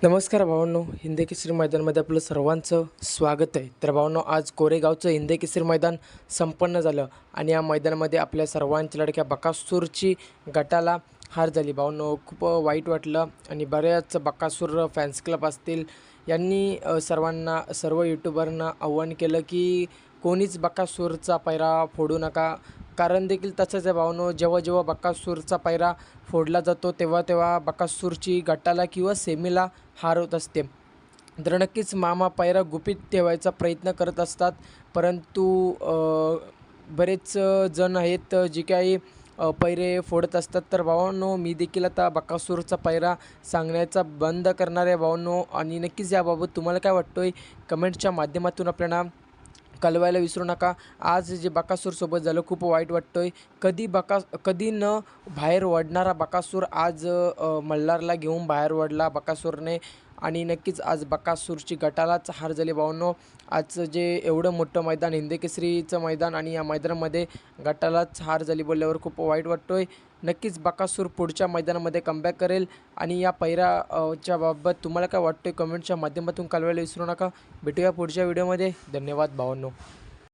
नमस्कार भावांनो, हिंद केसरी मैदानामध्ये आपलं सर्वांचं स्वागत आहे. तर भावांनो, आज कोरेगावचं हिंद केसरी मैदान संपन्न झालं आणि या मैदानामध्ये आपल्या सर्वांच्या लडक्या बकासूरची गटाला हार झाली. भावांनो, खूप वाईट वाटलं आणि बऱ्याच बकासूर फॅन्स क्लब असतील यांनी सर्व यूट्यूबरना आव्हान केलं की कोणीच बकासूरचा पैरा फोडू नका. कारण देखील तसंच आहे भावांनो, जेव्हा जेव्हा बकासूरचा पैरा फोडला जातो तेव्हा तेव्हा बकासूरची गटाला किंवा सेमीला हार होत असते. तर नक्कीच मामा पैरा गुपित ठेवायचा प्रयत्न करत असतात, परंतु बरेच जण आहेत जे काही पैरे फोडत असतात. तर भावांनो, मी देखील आता बकासूरचा पैरा सांगण्याचा बंद करणार आहे भावांनो. आणि नक्कीच याबाबत तुम्हाला काय वाटतोय कमेंटच्या माध्यमातून आपल्याला कळवायला विसरू नका. आज जे बकासूरसोबत झालं खूप वाईट वाटतोय. कधी न बाहेर ओढणारा बकासूर आज मल्हारला घेऊन बाहेर ओढला बकासूरने आणि नक्कीच आज बकासूरची गटालाच हार झाली भावांनो. आजचं जे एवढं मोठं मैदान हिंदकेसरीचं मैदान आणि या मैदानामध्ये गटालाच हार झाली बोलल्यावर खूप वाईट वाटतोय. नक्कीच बकासूर पुढच्या मैदानामध्ये कमबॅक करेल आणि या पैराच्या बाबत तुम्हाला काय वाटतंय कमेंटच्या माध्यमातून कळवायला विसरू नका. भेटूया पुढच्या व्हिडिओमध्ये. धन्यवाद भावांनो.